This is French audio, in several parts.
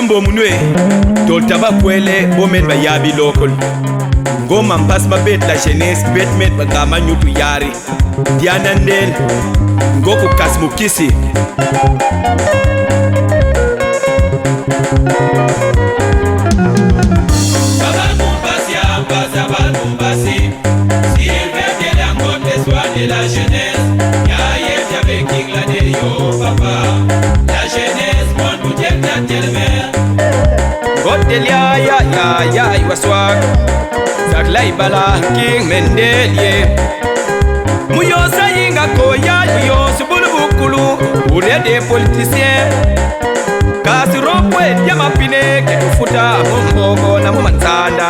Mambo munwe Toltaba kwele Bomen bayabi local Ngoma mpas mabet la jeunesse Betmet bagama nyutu yari Diana Ndel Ngoku Kasmukisi De la jeunesse, y'a avec qui glaner yo papa. La jeunesse, mon boutique n'a tellement. Godel ya iwaswag. Zaglai bala king mendelie. Muyo sayinga koya muyo subulu bukulu. Ure des politiciens. Kasi ropwe ya mapine ketufuta mumbogo na mumansanda.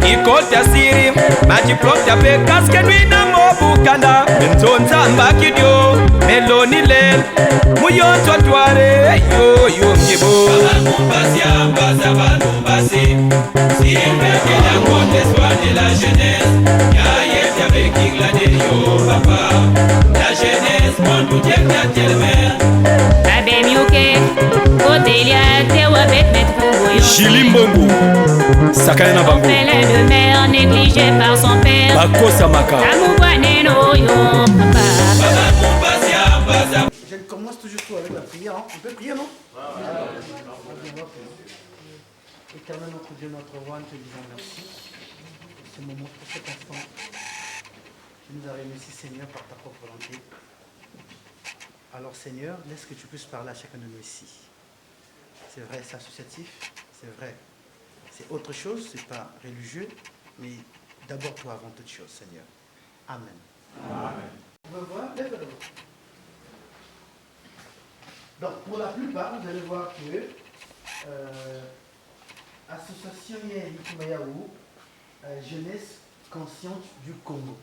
Ikota siri Majiplota pe kaske nwina mobu kanda Nzonza mbakidio Meloni lel Muyo twatware Yo mjibo Baba mumbasi ambaza banumbasi Si mbeke la kote soit de la jeunesse Y'a avec qui glaner yo papa. La jeunesse mon boutique n'a tellement. Babe miuke Otelia te wabet met kuboyo Shilimbongo Sakana bango Pele de mère négligé par son père Bako Samaka Amouane no yo papa. Baba mumbasi ambaza. Je commence toujours tout avec la prière. Hein. On peut prier, non? Éternel notre Dieu, notre roi, nous te disons merci pour ce moment, pour cet instant. Tu nous as remercié, Seigneur, par ta propre volonté. Alors, Seigneur, laisse que tu puisses parler à chacun de nous ici. C'est vrai, c'est associatif, c'est vrai. C'est autre chose, c'est pas religieux, mais d'abord toi avant toute chose, Seigneur. Amen. Amen. On va voir, lève-le. Donc, pour la plupart, vous allez voir que Association Yikumayaou, Jeunesse Consciente du Congo.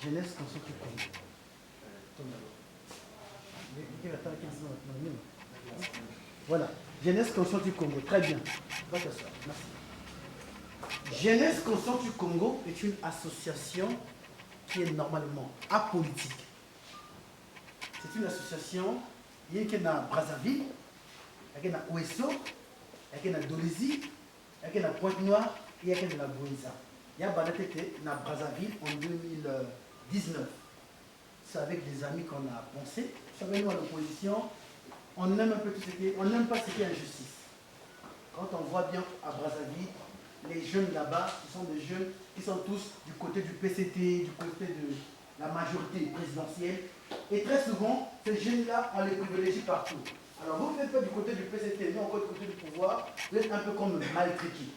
Jeunesse Consciente du Congo. Voilà, Jeunesse Consciente du Congo. Très bien. Merci. Jeunesse Consciente du Congo est une association qui est normalement apolitique. C'est une association qui est à Brazzaville, qui est à Ouesso, qui est à Dolezi, qui est à Pointe-Noire et qui est à Bouinza. Il y a Balatété à Brazzaville en 2019. C'est avec des amis qu'on a pensé. Vous savez, nous à l'opposition, on aime un peu tout ce qui est, on n'aime pas ce qui est injustice. Quand on voit bien à Brazzaville, les jeunes là-bas, ce sont des jeunes qui sont tous du côté du PCT, du côté de la majorité présidentielle. Et très souvent, ces jeunes-là, on les privilégie partout. Alors vous n'êtes pas du côté du PCT, mais encore du côté du pouvoir, vous êtes un peu comme maltraités.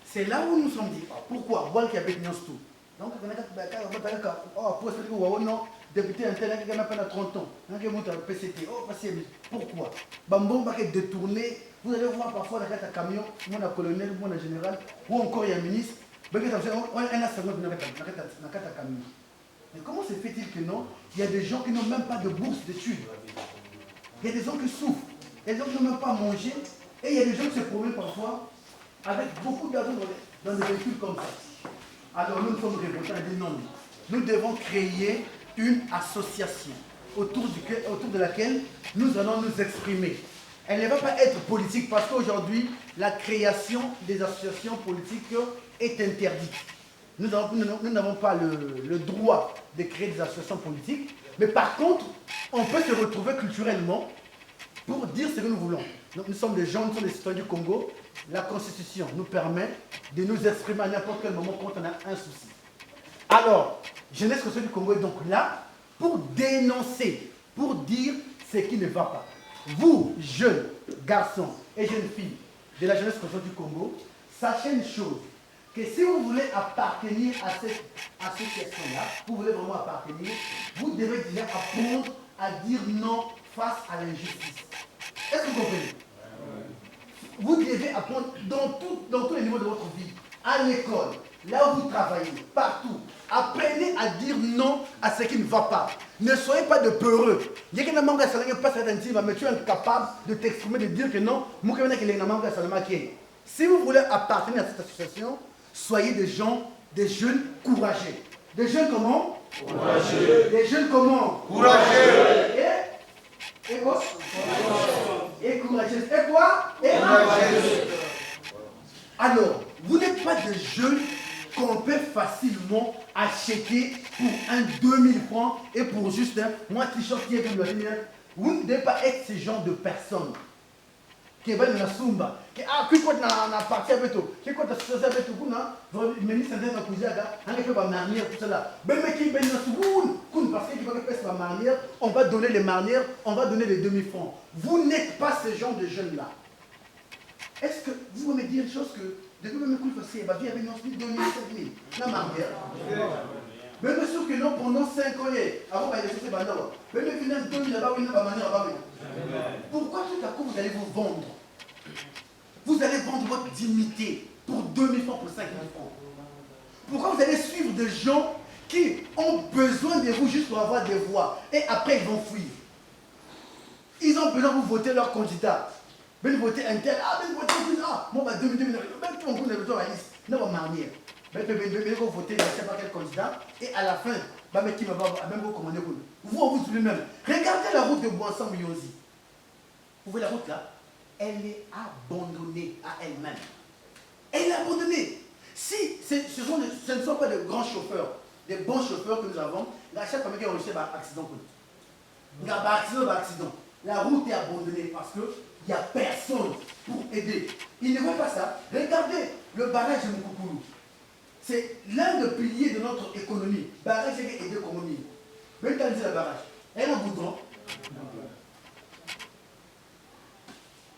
C'est là où nous sommes dit, pourquoi Wal qui avait tout. Donc, député interne qui a même pas 30 ans, qui monte au PCT. Oh, pourquoi Bambon va être détourné. Vous allez voir parfois dans un camion, mon colonel, mon général, ou encore il y a un ministre, on a camion. Mais comment se fait-il que non? Il y a des gens qui n'ont même pas de bourse d'études. Il y a des gens qui souffrent. Il y a des gens qui n'ont même pas mangé. Et il y a des gens qui se promènent parfois avec beaucoup d'argent dans des véhicules comme ça. Alors nous sommes révoltés, on dit non. Nous devons créer une association autour de laquelle nous allons nous exprimer. Elle ne va pas être politique parce qu'aujourd'hui, la création des associations politiques est interdite. Nous n'avons pas le droit de créer des associations politiques, mais par contre, on peut se retrouver culturellement pour dire ce que nous voulons. Donc, nous sommes des gens, nous sommes des citoyens du Congo. La Constitution nous permet de nous exprimer à n'importe quel moment quand on a un souci. Alors, Jeunesse Consciente du Congo est donc là pour dénoncer, pour dire ce qui ne va pas. Vous, jeunes garçons et jeunes filles de la Jeunesse Consciente du Congo, sachez une chose, que si vous voulez appartenir à cette association-là, vous voulez vraiment appartenir, vous devez déjà apprendre à dire non face à l'injustice. Est-ce que vous comprenez? Vous devez apprendre dans tous les niveaux de votre vie, à l'école, là où vous travaillez, partout. Apprenez à dire non à ce qui ne va pas. Ne soyez pas de peureux. Il y a quelqu'un qui mais tu es incapable de t'exprimer, de dire que non. Si vous voulez appartenir à cette association, soyez des gens, des jeunes courageux. Des jeunes comment? Courageux. Des jeunes comment? Courageux. Et quoi? Et courageuse. Et quoi? Et courageuse. Alors, vous n'êtes pas des jeunes qu'on peut facilement acheter pour un 2000 francs et pour juste un t-shirt qui est comme le mien. Vous ne devez pas être ce genre de personne. Qui va dans la Sumba. Qui a na partie avec toi. Qui a associé avec toi. Le ministre de la Cuisine a fait ma marnière, tout cela. Ben, mais qui est dans la parce qu'il va faire ma marnière, on va donner les marnières, on va donner les 2000 francs. Vous n'êtes pas ce genre de jeunes-là. Est-ce que vous pouvez me dire une chose que depuis même coup il y avait une 2000, 5000 la marnière. Mais bien sûr que non, pendant 5 ans, avant de laisser ces bandes-là, mais le final 2000 là-bas, il n'y a pas de manière là-bas. Pourquoi tout à coup vous allez vous vendre? Vous allez vendre votre dignité pour 2000 francs, pour 5000 francs. Pourquoi vous allez suivre des gens qui ont besoin de vous juste pour avoir des voix et après ils vont fuir? Ils ont besoin de vous voter leur candidat. Mais vous votez un tel, vous votez un tel, moi, 2000, même tout le monde est besoin de la liste. Non, on va marnier. Mais vous votez, je ne sais pas quel candidat, et à la fin, qui va même vous commander. Vous, on vous suivez même. Regardez la route de Boisson Miosi. Vous voyez la route là? Elle est abandonnée à elle-même. Elle est abandonnée. Si ce ne sont pas de grands chauffeurs, des bons chauffeurs que nous avons, la chaque fois qu'ils ont réussi à accident. Il y a un accident. La route est abandonnée parce qu'il n'y a personne pour aider. Ils ne voient pas ça. Regardez le barrage de Moukoukoulou. C'est l'un des piliers de notre économie. Barrage, c'est aider l'économie. Même quand on dit le barrage, elle a un goudron.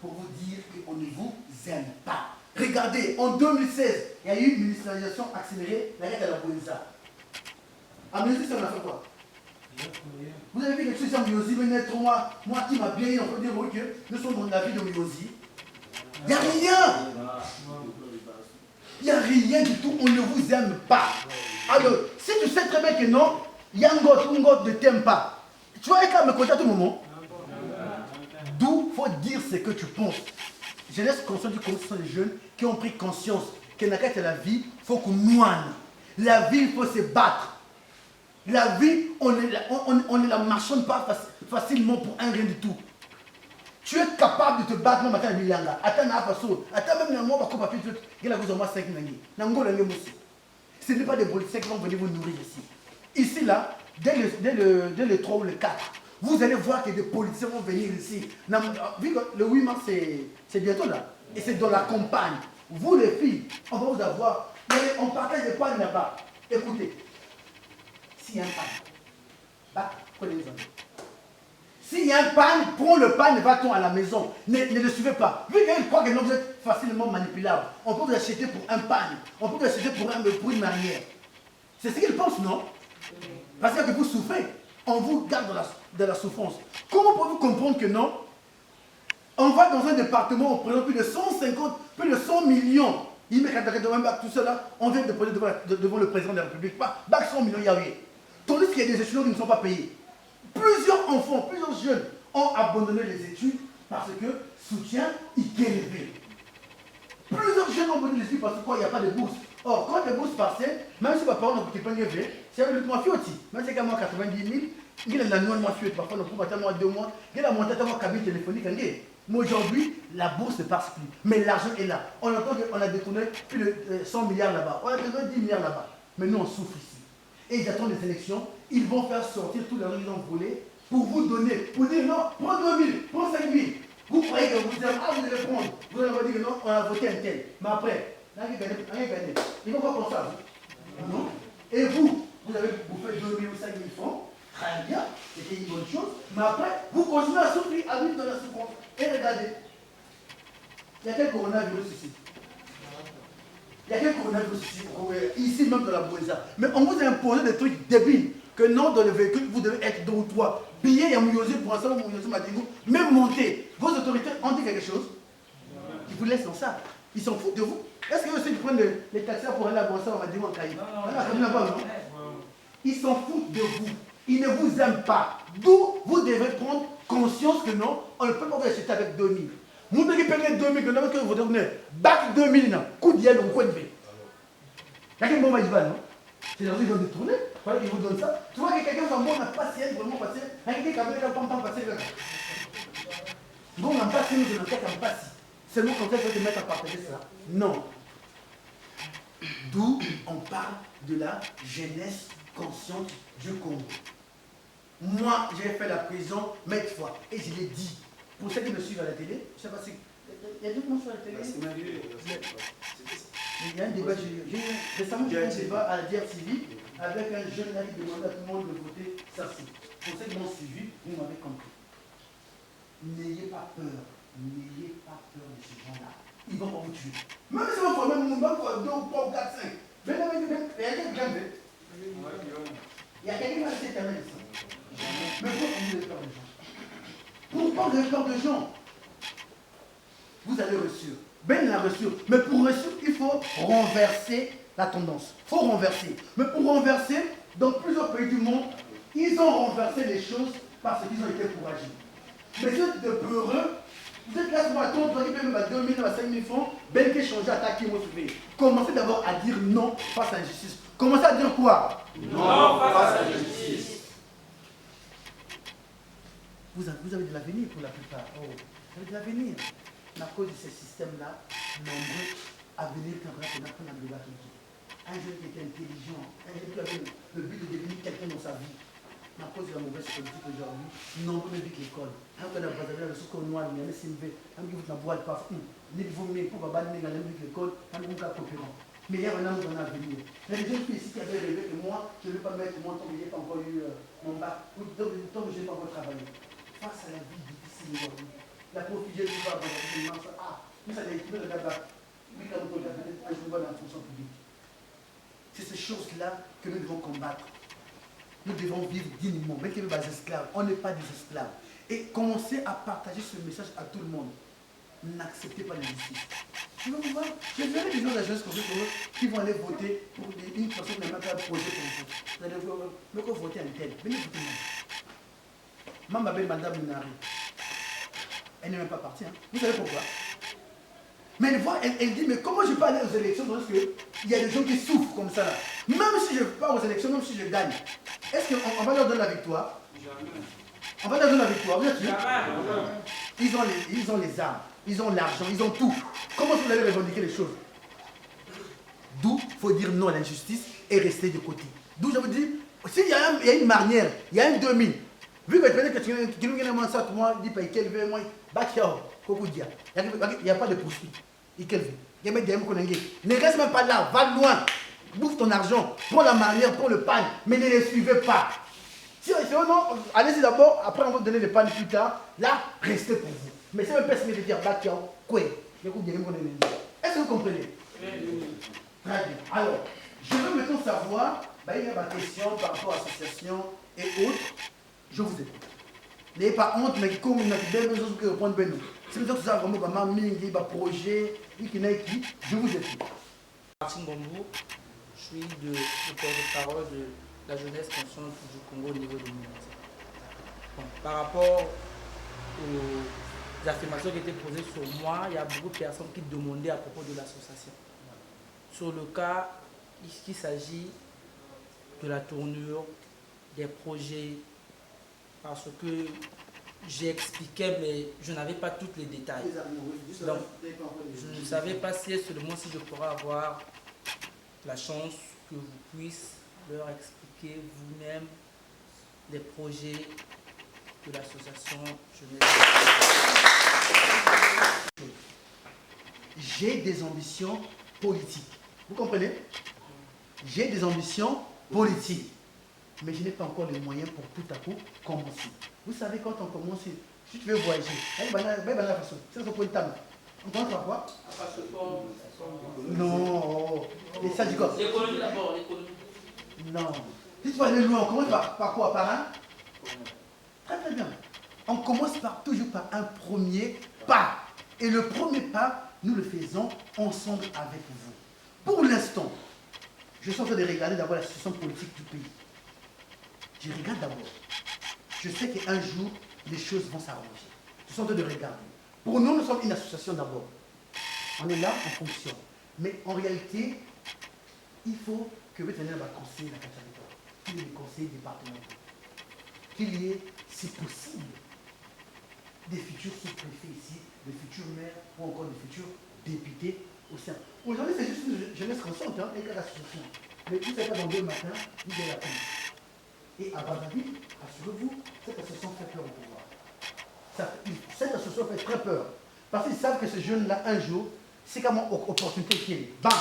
Pour vous dire qu'on ne vous aime pas. Regardez, en 2016, il y a eu une ministérialisation accélérée, la lettre de la Bouenza. À Miosi, on a fait quoi? Vous avez vu quelque chose sur Miosi, moi qui m'a bien dit, on peut dire que nous sommes dans la vie de Miosi. Il n'y a rien. Il n'y a rien du tout, on ne vous aime pas. Alors, si tu sais très bien que non, Yangot ne t'aime pas, tu vas être me compter à tout moment. D'où il faut dire ce que tu penses. Je laisse conscience du ce sont les jeunes qui ont pris conscience que dans la vie, il faut qu'on moine. La vie, il faut se battre. La vie, on ne la marchonne pas facilement pour un rien du tout. Tu es capable de te battre même matin à Milanga. Attends, même moi, je papier, il y a 5 ce n'est pas des politiciens qui vont venir vous nourrir ici. Ici, là, dès le 3 ou le 4, vous allez voir que des politiciens vont venir ici. Vu que le 8 mars, c'est bientôt là. Et c'est dans la campagne. Vous, les filles, on va vous avoir. On partage des pannes là-bas. Écoutez, s'il y a un panne, prenez les amis. S'il y a un panne, prends le panne, va-t-on à la maison. Ne le suivez pas. Vu qu'ils croient que vous êtes facilement manipulable, on peut vous acheter pour un panne. On peut vous acheter pour une marnière. C'est ce qu'ils pensent, non? Parce que vous souffrez. On vous garde de la souffrance. Comment pouvez-vous comprendre que non? On va dans un département, on présente plus de 150, plus de 100 millions. Il met tout cela, on vient de poser devant le président de la République. Pas 100 millions, il y a eu. Tandis qu'il y a des étudiants qui ne sont pas payés. Plusieurs enfants, plusieurs jeunes ont abandonné les études parce que soutien, il est élevé. Plusieurs jeunes ont abandonné les études parce qu'il n'y a pas de bourse. Or, quand les bourses passaient, même si papa n'a pas élevé, c'est avec le mois fioti. Même si c'est moi 90 000, il y a la mois fioti, parfois on trouve à 2 mois, il y a la montée à moi cabine téléphonique. Mais aujourd'hui, la bourse ne passe plus. Mais l'argent est là. On entend qu'on a détourné plus de 100 milliards là-bas. On a détourné 10 milliards là-bas. Mais nous, on souffre ici. Et ils attendent les élections. Ils vont faire sortir tous les gens qu'ils ont volés pour vous donner. Pour dire non, prends 2 000, prends 5 000. Vous croyez que vous allez prendre. Vous allez dire que non, on a voté un tel. Mais après, rien gagné. Ils vont pas penser à vous. Non. Et vous avez bouffé 2 000 ou 5 000 francs. Très bien, c'était une bonne chose. Mais après, vous continuez à souffrir, à vivre dans la souffrance. Et regardez, il y a quel coronavirus ici? Il y a quel coronavirus ici, même dans la Bouéza. Mais on vous a imposé des trucs débiles. Que non, dans le véhicule, vous devez être 2 ou 3. Billets, il y a Mouyosi pour un salon, Mouyosi Madingo. Même monter. Vos autorités ont dit quelque chose? Ils vous laissent dans ça. Ils s'en foutent de vous. Est-ce que aussi ils prennent les taxis pour aller à Bonsa ou Madingo en Caïd? Ils s'en foutent de vous. Ils ne vous aiment pas. D'où vous devez prendre conscience que non, on ne peut pas vous acheter avec 2 000. Vous devez payer 2 000, que vous devez bac 2 000, coup d'hier, ou quoi de fait. Il y a quelqu'un qui va, non? C'est les gens qui vont détourner. Voilà qu'ils vous donnent ça. Tu vois que quelqu'un va bon, on n'a pas si vraiment passé. Quelqu'un qui a pas passé là. Bon, on pas si nous ne pas si. Seulement quand elle veut te mettre à partager ça. Non. D'où on parle de la jeunesse consciente du Congo. Moi, j'ai fait la prison maintes fois et je l'ai dit. Pour ceux qui me suivent à la télé, je ne sais pas si. Il y a d'autres noms sur la télé. Il y a un débat, récemment j'ai eu un débat à la DRTV avec un jeune là qui demandait à tout le monde de voter Sarsi. Pour ceux qui m'ont suivi, vous m'avez compris. N'ayez pas peur de ces gens-là. Ils vont pas vous tuer. Même si on fait même 2, 3, 4, 5. Il y a quelqu'un qui a été il y a quelqu'un qui a été éternel ici. Mais pourquoi vous avez peur des gens? Pourquoi vous avez peur des gens? Vous allez reçu. Ben l'a reçu. Mais pour reçu, il faut renverser la tendance. Il faut renverser. Mais pour renverser, dans plusieurs pays du monde, ils ont renversé les choses parce qu'ils ont été courageux. Mais si vous êtes de peureux, vous êtes là pour attendre, vous avez même à 2 000, à 5 000 francs, ben que changer, attaquer, vous suivez. Commencez d'abord à dire non face à l'injustice. Commencez à dire quoi? Non face à l'injustice. Vous avez de l'avenir pour la plupart. Oh, vous avez de l'avenir. À cause de ces systèmes-là, nombreux à venir quand on a pris un débat. Un jeune qui était intelligent, un jeune qui avait le but de devenir quelqu'un dans sa vie. Mais à cause de la mauvaise politique aujourd'hui, nombreux ne vivent que l'école. Un peu de le sucre noir, il y a un simvé, un qui vous boit pas, ni vous mettez pour baban, ni aller à l'école, un peu coopérant. Mais il y a un homme dans l'avenir. Il y a des jeunes filles ici qui avaient rêvé que moi, je ne vais pas mettre mon temps, je n'ai pas encore eu mon bac, donc je n'ai pas encore travaillé. Face à la vie difficile aujourd'hui, la profigée qui va avoir une immense. Ah, vous savez, tu veux regarder là. Oui, quand vous regardez, un jour, dans la fonction publique. C'est ces choses-là que nous devons combattre. Nous devons vivre dignement, même que nous sommes des esclaves. On n'est pas des esclaves. Et commencer à partager ce message à tout le monde. N'acceptez pas l'injustice. Je verrai des gens de la jeunesse qui vont aller voter pour une personne qui n'a même pas un projet pour vous. Vous allez voter un tel. Venez voter moi. Maman m'appelle Madame Minari. Elle n'est même pas partie. Hein. Vous savez pourquoi? Mais elle dit, mais comment je peux aller aux élections parce qu'il y a des gens qui souffrent comme ça là. Même si je pars aux élections, même si je gagne, est-ce qu'on va leur donner la victoire? Jamais. On va leur donner la victoire, vous êtes sûr? Ils ont les armes, ils ont l'argent, ils ont tout. Comment vous allez revendiquer les choses? D'où il faut dire non à l'injustice et rester de côté. D'où je vous dis, s'il y a une marnière, il y a un 2000, vu que peut-être que tu as ça, moi, dis pas quel veut, moi, il n'y a pas de poursuite. Ne reste même pas là, va loin, bouffe ton argent, prends la marnière, prends le pan, mais ne les suivez pas. Si non, allez-y d'abord, après on va vous donner le pan plus tard, là, restez pour vous. Mais c'est même pas ce que je veux dire, est-ce que vous comprenez? Très bien. Alors, je veux maintenant savoir, il y a ma question par rapport à l'association et autres, je vous écoute. N'ayez pas honte, mais comme il y a des choses que vous prenez. Si vous avez vraiment un projet, je vous écoute. Martin Bombou, je suis le porte-parole de la jeunesse consciente du Congo au niveau de l'humanité. Bon, par rapport aux affirmations qui étaient posées sur moi, il y a beaucoup de personnes qui demandaient à propos de l'association. Sur le cas, il s'agit de la tournure, des projets, parce que j'expliquais, mais je n'avais pas tous les détails. Donc, je ne savais pas seulement si je pourrais avoir la chance que vous puissiez leur expliquer vous-même les projets de l'association Jeunesse. J'ai des ambitions politiques. Vous comprenez? J'ai des ambitions politiques. Mais je n'ai pas encore les moyens pour tout à coup commencer. Vous savez, quand on commence, si tu veux voyager, c'est ce point de table. On commence par quoi? Non. Et ça dit quoi? L'économie d'abord, l'économie. Non. Si tu vas aller loin, on commence par quoi? Par un? Très bien. On commence toujours par un premier pas. Et le premier pas, nous le faisons ensemble avec vous. Pour l'instant, je suis en train de regarder d'abord la situation politique du pays. Je regarde d'abord. Je sais qu'un jour, les choses vont s'arranger. Je suis en train de regarder. Pour nous, nous sommes une association d'abord. On est là, on fonctionne. Mais en réalité, il faut que vous teniez un conseiller dans la territoire, qu'il y ait des conseillers départementaux, qu'il y ait, si possible, des futurs sous-préfets ici, des futurs maires ou encore des futurs députés au sein. Aujourd'hui, c'est juste une jeunesse consciente, hein, et l'association. Mais tout ça pas dans 2 matins, ni dès la fin. Et à Brazzaville, assurez-vous, cette association fait peur au pouvoir. Cette association fait très peur. Parce qu'ils savent que ces jeunes-là, un jour, c'est comme une opportunité qui est, bam,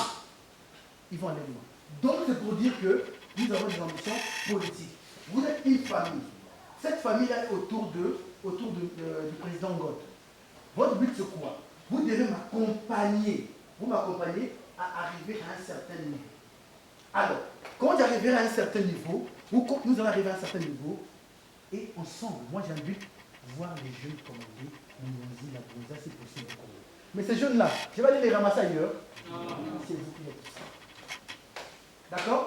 ils vont aller loin. Donc c'est pour dire que nous avons des ambitions politiques. Vous êtes une famille. Cette famille-là est autour du président Ngott. Votre but c'est quoi? Vous devez m'accompagner. Vous m'accompagnez à arriver à un certain niveau. Alors, quand j'arriverai à un certain niveau, ou quand nous allons arriver à un certain niveau, et ensemble, moi j'ai un but, voir les jeunes commander Mounouzi, la Brouza, c'est possible. Mais ces jeunes-là, je vais aller les ramasser ailleurs. C'est vous qui êtes ça. D'accord?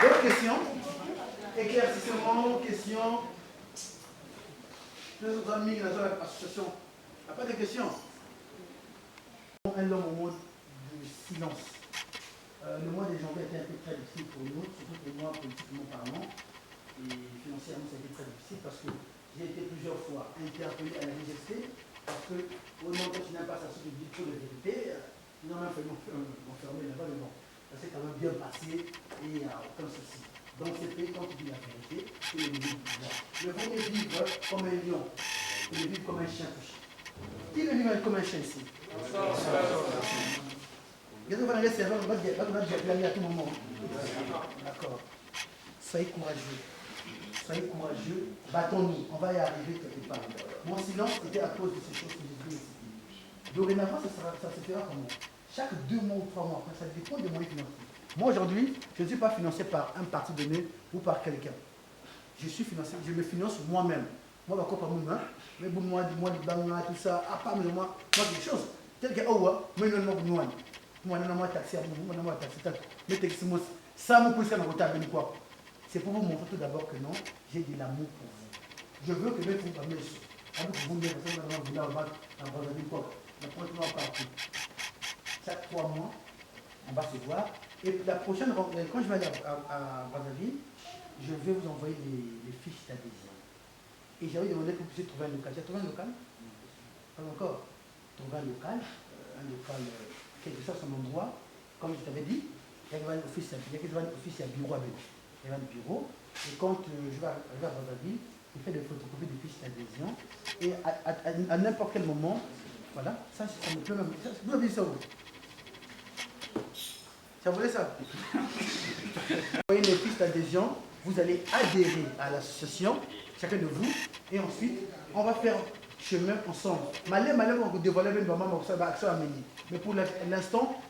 D'autres questions? Éclaircissements, questions? Deux autres amis dans l'association. Il n'y a pas de questions? Un long moment de silence. Le mois de janvier a été un peu très difficile pour nous, surtout pour moi, politiquement parlant. Et financièrement, ça a été très difficile parce que j'ai été plusieurs fois interpellé à la DGST parce que, au nom quand tu n'aimes pas ça, ce que dit pour la vérité, ils ont même fait m'enfermer là-bas, mais bon, ça s'est quand même bien passé et il n'y a aucun souci. Donc, c'est fait quand tu dis la vérité, c'est le niveau du pouvoir. Le vaut mieux vivre comme un lion que de vivre comme un chien touché. Qui veut vivre comme un chien ici? D'accord. Soyez courageux. Soyez courageux. Battons-nous. On va y arriver quelque part. Mon silence était à cause de ces choses que j'ai dit ici. Dorénavant, ça se fera comment? Chaque 2 mois ou 3 mois, après, ça dépend des moyens financiers. Moi, aujourd'hui, je ne suis pas financé par un parti donné ou par quelqu'un. Je suis financé, je me finance moi-même. Moi, je ne pas moi-même. Mais pour moi, tout ça, à part moi, quelque chose. Tel que, oh, moi, je ne suis pas moi, taxi, ça me pousse à me quoi. C'est pour vous montrer tout d'abord que non, j'ai de l'amour pour vous. Je veux que même vous parlez chaque 3 mois, on va se voir. Et la prochaine, quand je vais aller à Brazzaville, je vais vous envoyer les fiches d'adhésion. Et j'avais demandé que vous puissiez trouver un local. Tu as trouvé un local? Pas encore. Trouver un local quelque chose à son endroit, comme je t'avais dit, il y a un office, il y a un bureau avec. Il y a un bureau, et quand je vais arriver à Brazzaville, il fait des photocopies de fiches d'adhésion, et à n'importe quel moment, voilà, ça me plaît même. Vous avez dit ça où? Ça voulait ça? Vous voyez les fiches d'adhésion, vous allez adhérer à l'association, chacun de vous, et ensuite, on va faire chemin ensemble. Malais, on va dévoiler une action à mener. Mais pour l'instant,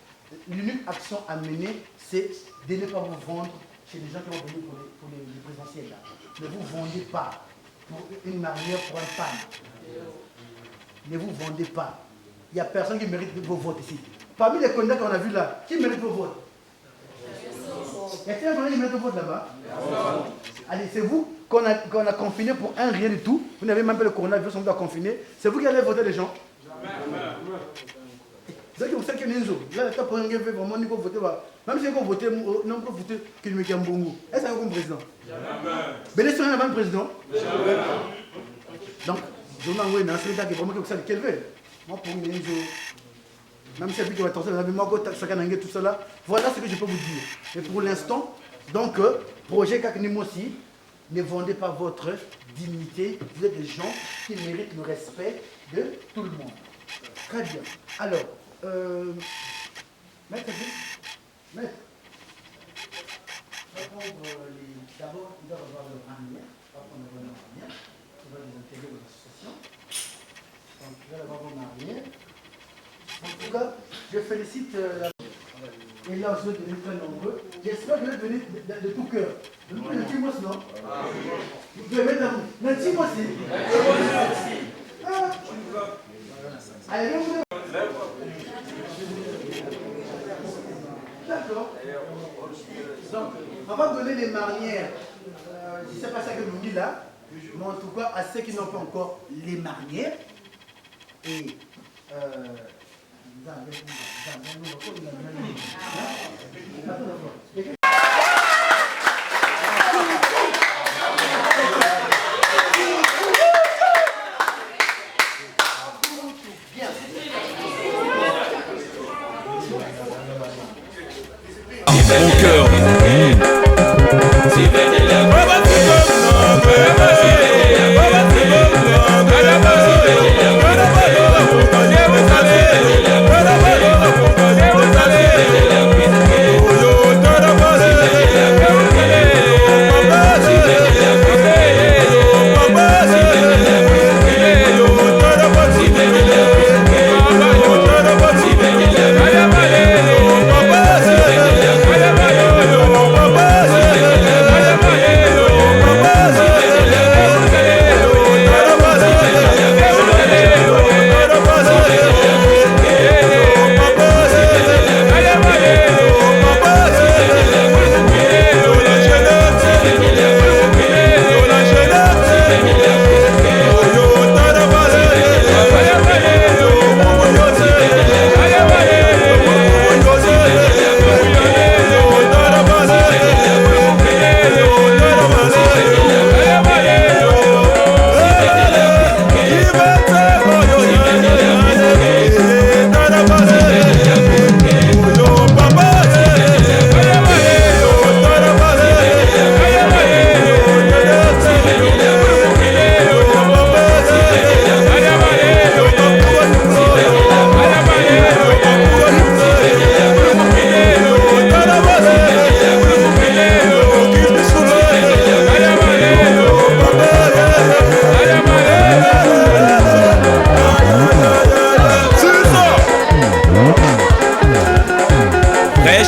l'unique action à mener, c'est de ne pas vous vendre chez les gens qui vont venir pour les présidentielles. Là. Ne vous vendez pas pour une mariée, pour un pan. Ne vous vendez pas. Il n'y a personne qui mérite vos votes ici. Parmi les candidats qu'on a vus là, qui mérite vos votes? Y a-t-il un candidat qui mérite vos votes là-bas? Allez, c'est vous qu'on a confiné pour un rien du tout. Vous n'avez même pas le coronavirus, on vous a confiné. C'est vous qui allez voter les gens. C'est vous savez que nous, là, pour un gars, vraiment, nous pouvons voter. Même si vous votez, non, vous votez qu'il me gagne bon goût. Est-ce que vous comme président? Mais laissez un avant le président. Donc, je vous envoie un secrétaire qui est vraiment comme ça, quel veut. Moi, pour nous, même si c'est lui qui va torser la mémoire, tout ça là, voilà ce que je peux vous dire. Mais pour l'instant, donc, projet Kaknimo aussi, ne vendez pas votre dignité. Vous êtes des gens qui méritent le respect de tout le monde. Très bien. Alors, maître, maître, on va prendre d'abord, il doit avoir le ranière. On va prendre le ranière. On va les intégrer dans l'association. Donc, il va avoir mon arrière. En tout cas, je félicite et là, vous êtes devenus très nombreux. J'espère que vous êtes venus de tout cœur. De tout cœur, dis-moi non? Vous pouvez mettre la bouche. Mais dis-moi aussi. Allez, viens vous. D'accord. Donc, on va donner les marnières. Je ne sais pas ça que vous dites là, mais en tout cas, à ceux qui n'ont pas encore les marnières. Et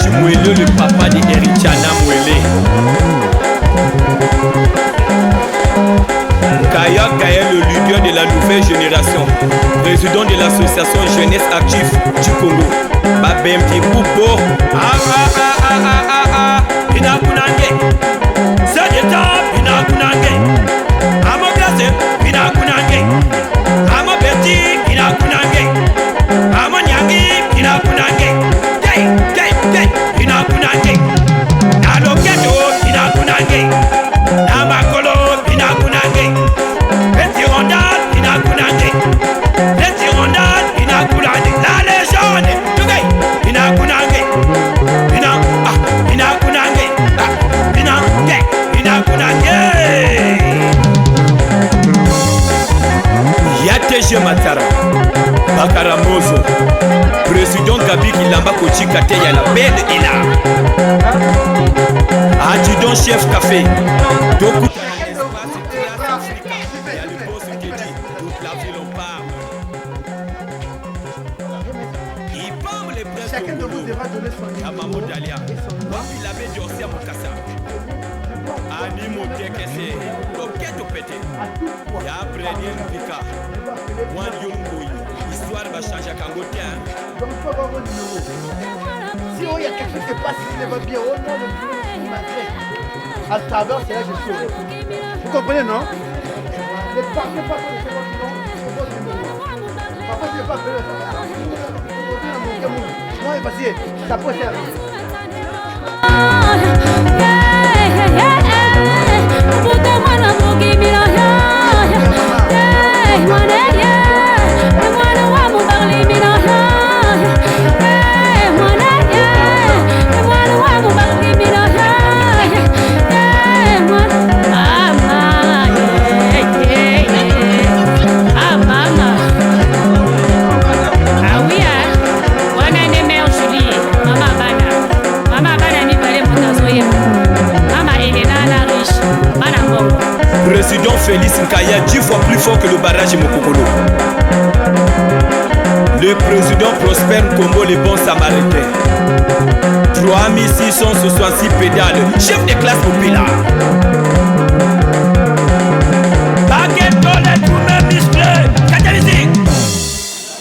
Mwele, le papa de Erichana Mwele. Kaya Kaya, le leader de la nouvelle génération, président de l'association Jeunesse Active du Congo. Babemti Poupo. Pinakunange. Sadeta Pinakunange. Amogase Pinakunange. Amobeti Pinakunange. Amonyangi Pinakunange. Pinakunange. Naloketo Pinakunange. Namakolo Pinakunange. Petirondal Pinakunange. Petirondal Pinakunange. La légende Tugay Pinakunange. Pinakunange. Pinakunange. Yateje Matara Bakara Mozo, président Gabi Kilamba Kochi Kateya la belle et là. Adjudant chef café. Doku. Chacun de vous devra donner son numéro. Amamo Dalia. Wapi la baie d'Orsia Mokassa. Animo Tekese. Loketo Pete. Ya Brenien Pika. Wan Yongoy. Histoire va changer à Kangote. Donc, il faut avoir vos numéros. Si il y a quelque chose qui se passe, si vous bien, au nom de Dieu, à travers, c'est là que je suis. Vous comprenez, non? Ne partez pas sur le second nom, c'est votre numéro. Parfois, je ne vais pas faire ça. Non, mais parce que ça peut être. Président Félix Nkaya 10 fois plus fort que le barrage Mokokolo. Le président Prosper Combo les bons samaritains. 3666 pédales. Chef de classe populaire. Baguette dans les tournées musclées. Catalysé.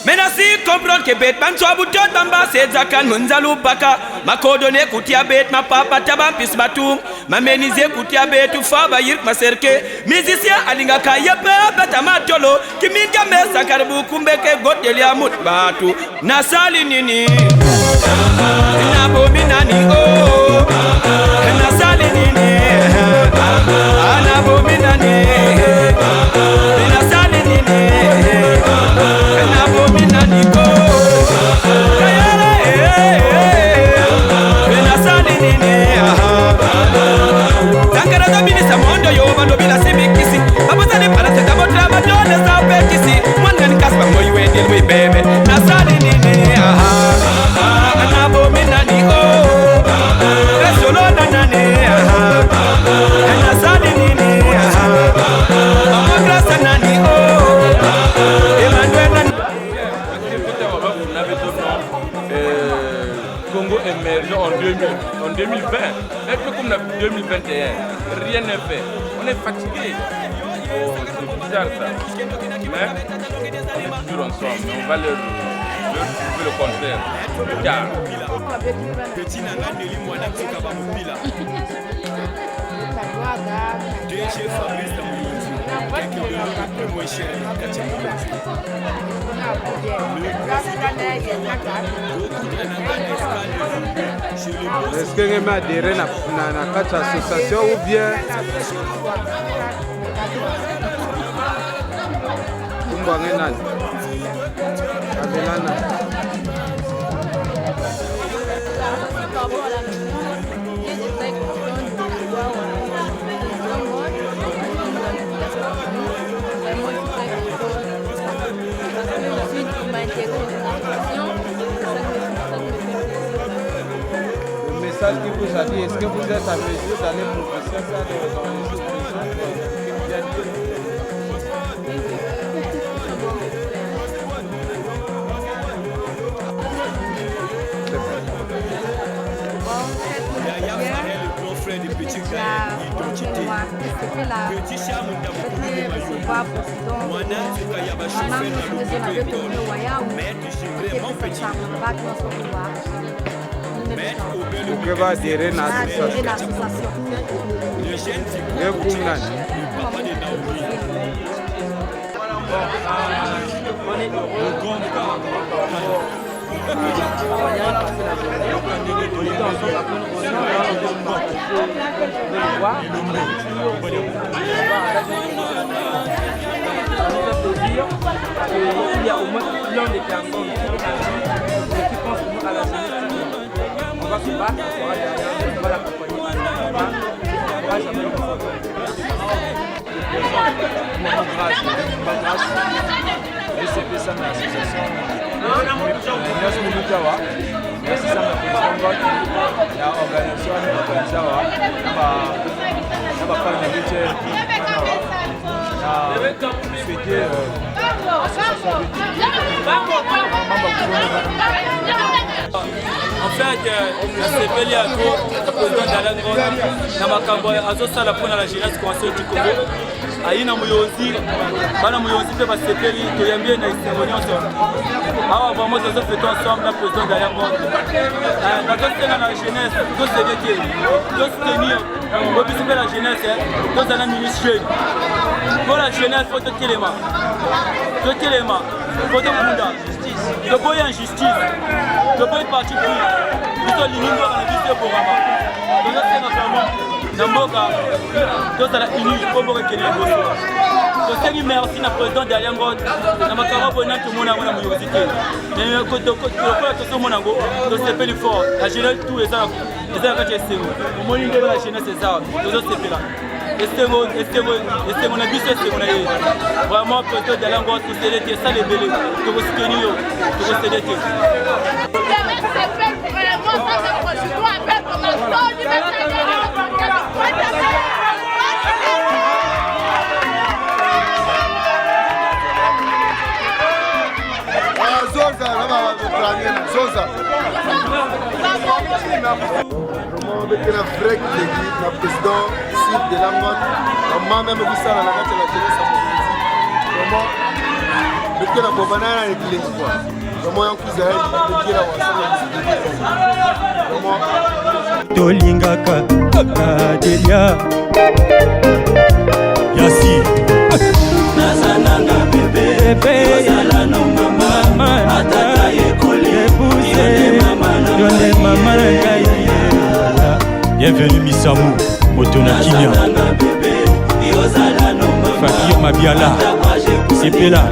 Menasi comprendre que Betman soit bouton d'amba c'est Zakan Munzalou Baka. Ma coordonnée Koutia Bet, ma papa Tabam Pismatou. Ma ménisé Koutia Bet ou Faba Yirk ma cerque. Musicien Alinga Kayepe Batamatolo. Qui m'y gamme Sakarbu Kumbeke Gotelia Mout Batu. Nasali Nini. Nabo Minani oh. Nasali Nini. Anabo Minani. Nasali Nini. Nabo Minani oh. Nasali Nini. Tankara da minisa mondo yo bando bila simikisi. Babuzani para te dabo drama dole sa pekisi. Mwangan kaspa moyo wedel we bebe. Nasali Nini. Anabo Minani oh. Resolo nanane. Nasali Nini. Amagrasa nani oh. Emmanuel nani. Congo émergent en 2020, même comme en 2021, rien n'est fait. On est fatigué. Oh, c'est bizarre ça. Mais on est toujours ensemble. Mais on va leur prouver le contraire. Car Petit nana Nelly Mwana Tsukaba Mopila. DG Fabrice Tamouyouti. Quelqu'un de l'autre plus moins cher. Katia Mopila. Est-ce que vous avez adhéré à la association ou bien le message qui vous a dit, est-ce que vous êtes à mesure d'aller professer ça dans les Petit chat Moutamoukounou Mwana Tsukaya Que va adhérer à l'association. Il y a au moins l'un des personnes qui pensent à la jeunesse. On va se battre, on sera derrière, on va l'accompagner, on va jamais le faire. En fait, nasepeli yako président d'Alain Ngon na makambo azosala mpona la jeunesse consciente du Congo ayi na moyozi bana moyozi mpe basepeli toyambi na esengo nyonso awa vraiment tozofete ensemble na président d'Alain Ngon nazosenga na jeunesse tosede te tosoutenir bobisi mpe la jeunesse tozala ministre jeune mpo la jeunesse fo totelema fo tokunda toboya injustice toboyi parti pris biso liningoaka na biso eborama tozosenga vraiment na mboka tozala uni mpo mboka ekende liboso tosengi merci na président d'Alain Ngon na makambo boye na tomona yango na moyozi te lokola tozomona yango tosepeli fort la jeunesse tout eza na kati ya esengo omoni ndenge la jeunesse eza tozosepela esengo na biso esengo na ye vraiment président d'Alain Ngon tosede te esala ebele tokosoutenir yo tokosede te Vraiment, la vraie équipe, le président Sylve de Langon, moi-même, je suis à la jeunesse. Vraiment, je la banane avec les quoi. Vraiment, un cousin, je la Tolingaka Adelia Yassi Nazananga bébé Ozala no mama Atata yekoli Yonde mama Bienvenue Misamu Motona Kinya Fakir Mabiala Sepela